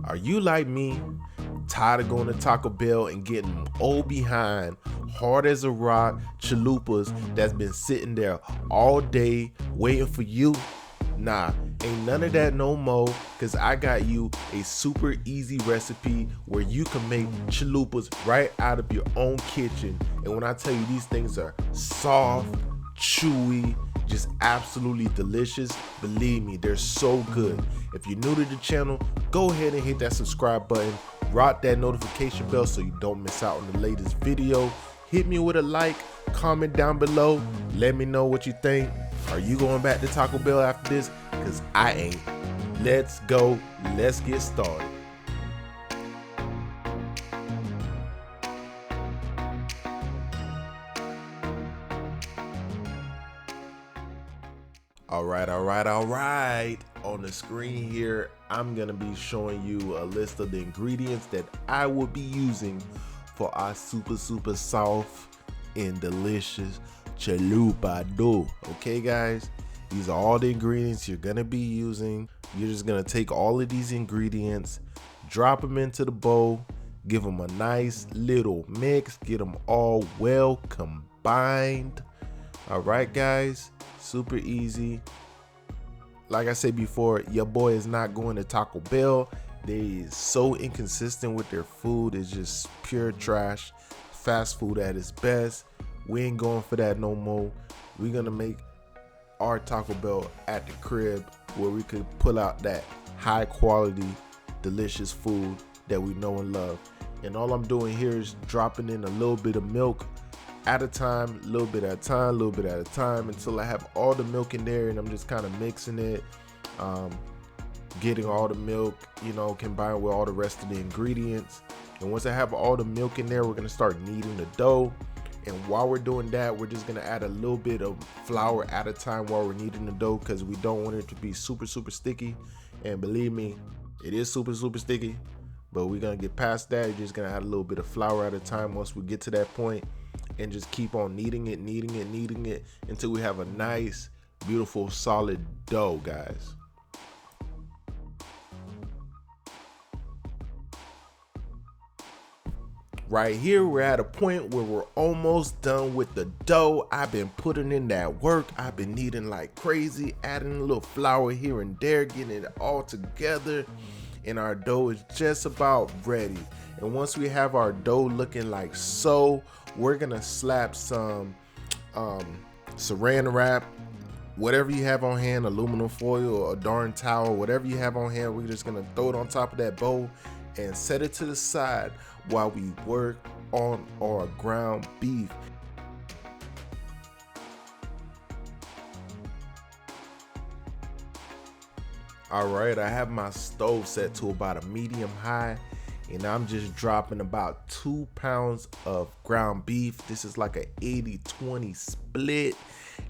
Are you like me, tired of going to Taco Bell and getting old behind, hard as a rock chalupas that's been sitting there all day waiting for you? Nah, ain't none of that no more, cause I got you a super easy recipe where you can make chalupas right out of your own kitchen. And when I tell you these things are soft, chewy, just absolutely delicious, believe me, they're so good. If you're new to the channel, go ahead and hit that subscribe button, rock that notification bell so you don't miss out on the latest video. Hit me with a like, comment down below, let me know what you think. Are you going back to Taco Bell after this? Because I ain't. Let's go. Let's get started. All right. On the screen here, I'm going to be showing you a list of the ingredients that I will be using for our super soft and delicious chalupa dough. Okay guys, these are all the ingredients you're gonna be using. You're just gonna take all of these ingredients, drop them into the bowl, give them a nice little mix, get them all well combined. All right guys, super easy. Like I said before, your boy is not going to Taco Bell. They is so inconsistent with their food. It's just pure trash, fast food at its best. We ain't going for that no more. We're gonna make our Taco Bell at the crib where we could pull out that high quality, delicious food that we know and love. And all I'm doing here is dropping in a little bit of milk at a time, a little bit at a time, until I have all the milk in there, and I'm just kind of mixing it, getting all the milk, combined with all the rest of the ingredients. And once I have all the milk in there, we're gonna start kneading the dough. And while we're doing that, we're just gonna add a little bit of flour at a time while we're kneading the dough, because we don't want it to be super sticky. And believe me, it is super sticky, but we're gonna get past that. You're just gonna add a little bit of flour at a time once we get to that point, and just keep on kneading it until we have a nice, beautiful, solid dough, guys. Right here, we're at a point where we're almost done with the dough. I've been putting in that work. I've been kneading like crazy, adding a little flour here and there, getting it all together, and our dough is just about ready. And once we have our dough looking like so, we're gonna slap some saran wrap, whatever you have on hand, aluminum foil or a darn towel, whatever you have on hand. We're just gonna throw it on top of that bowl and set it to the side while we work on our ground beef. All right, I have my stove set to about a medium high, and I'm just dropping about 2 pounds of ground beef. This is like a 80-20 split,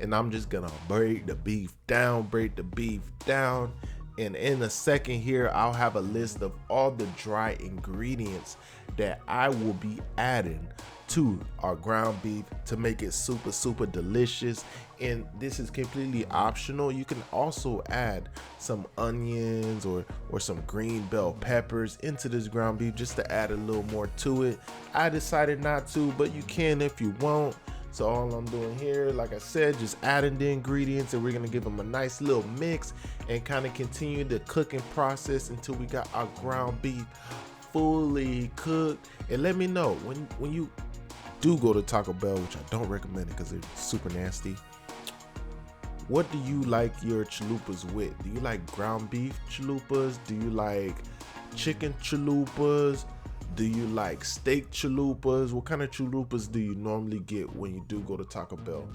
and I'm just gonna break the beef down. And in a second here, I'll have a list of all the dry ingredients that I will be adding to our ground beef to make it super delicious. And this is completely optional. You can also add some onions or some green bell peppers into this ground beef just to add a little more to it. I decided not to, but you can if you want. So all I'm doing here, like I said, just adding the ingredients, and we're gonna give them a nice little mix and kind of continue the cooking process until we got our ground beef fully cooked. And let me know when you do go to Taco Bell, which I don't recommend it because they're super nasty. What do you like your chalupas with? Do you like ground beef chalupas? Do you like chicken chalupas? Do you like steak chalupas? What kind of chalupas do you normally get when you do go to Taco Bell?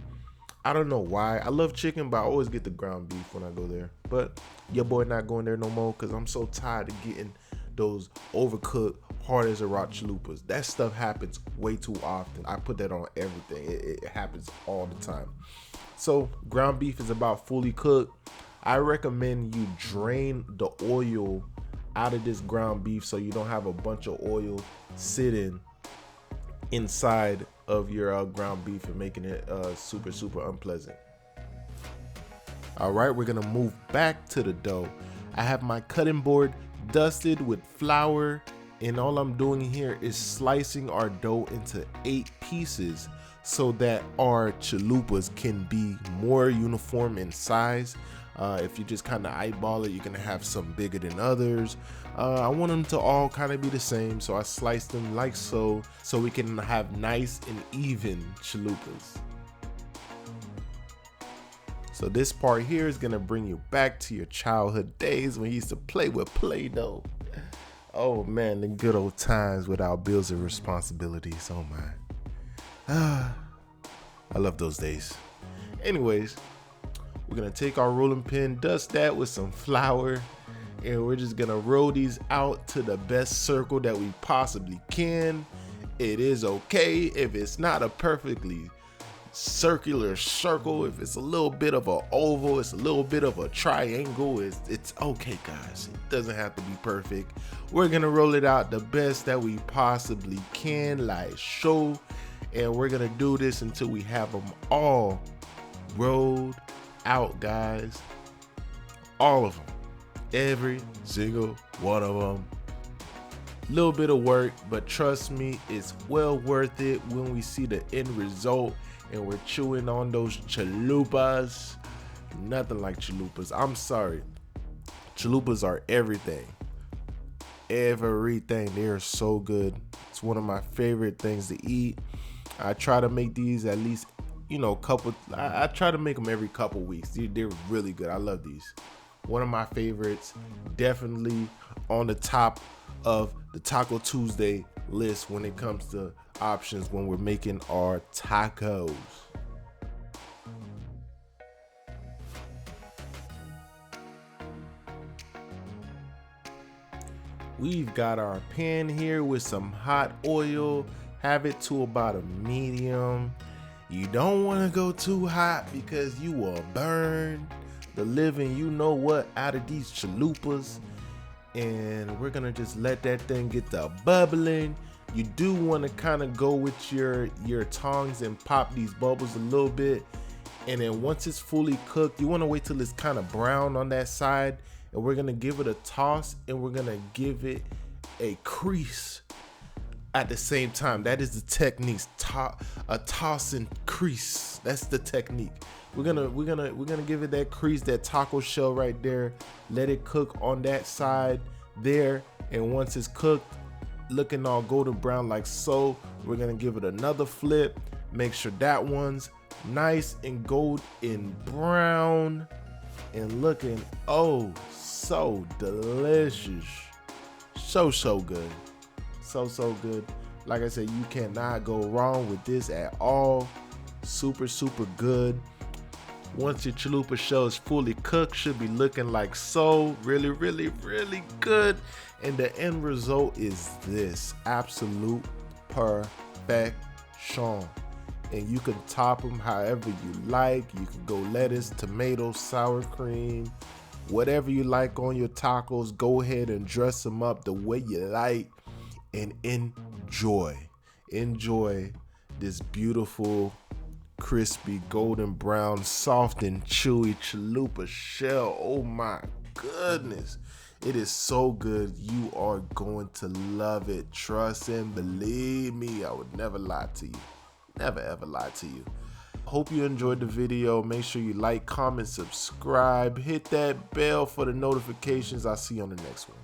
I don't know why. I love chicken, but I always get the ground beef when I go there. But your boy not going there no more because I'm so tired of getting those overcooked, hard as a rock chalupas. That stuff happens way too often. I put that on everything. It happens all the time. So ground beef is about fully cooked. I recommend you drain the oil out of this ground beef so you don't have a bunch of oil sitting inside of your ground beef and making it super unpleasant. All right, we're gonna move back to the dough. I have my cutting board dusted with flour, and all I'm doing here is slicing our dough into 8 pieces so that our chalupas can be more uniform in size. If you just kind of eyeball it, you're gonna have some bigger than others. I want them to all kind of be the same, so I sliced them like so we can have nice and even chalupas. So this part here is gonna bring you back to your childhood days when you used to play with Play-Doh. Oh man, the good old times without bills and responsibilities. Oh my. I love those days. Anyways, we're gonna take our rolling pin, dust that with some flour, and we're just gonna roll these out to the best circle that we possibly can. It is okay if it's not a perfectly circular circle, if it's a little bit of an oval, it's a little bit of a triangle, it's okay guys. It doesn't have to be perfect. We're gonna roll it out the best that we possibly can, like so, and we're gonna do this until we have them all rolled out, guys. All of them, every single one of them. Little bit of work, but trust me, it's well worth it when we see the end result and we're chewing on those chalupas. Nothing like chalupas. I'm sorry. Chalupas are everything. Everything. They are so good. It's one of my favorite things to eat. I try to make these at least, I try to make them every couple weeks. They're really good. I love these. One of my favorites. Definitely on the top of the Taco Tuesday list when it comes to options when we're making our tacos. We've got our pan here with some hot oil. Have it to about a medium. You don't want to go too hot because you will burn the living out of these chalupas. And we're gonna just let that thing get to bubbling. You do want to kind of go with your tongs and pop these bubbles a little bit, and then once it's fully cooked, you want to wait till it's kind of brown on that side, and we're gonna give it a toss, and we're gonna give it a crease at the same time. That is the technique. A toss and crease. That's the technique. We're gonna give it that crease, that taco shell right there. Let it cook on that side there, and once it's cooked, looking all golden brown like so, we're gonna give it another flip. Make sure that one's nice and golden brown and looking oh so delicious. So good. So good. Like I said, you cannot go wrong with this at all. Super good. Once your chalupa shell is fully cooked, should be looking like so. Really good. And the end result is this. Absolute perfection. And you can top them however you like. You can go lettuce, tomato, sour cream, whatever you like on your tacos. Go ahead and dress them up the way you like and enjoy this beautiful, crispy, golden brown, soft and chewy chalupa shell. Oh my goodness. It is so good. You are going to love it. Trust and believe me. I would never lie to you. Never ever lie to you. Hope you enjoyed the video. Make sure you like, comment, subscribe, hit that bell for the notifications. I'll see you on the next one.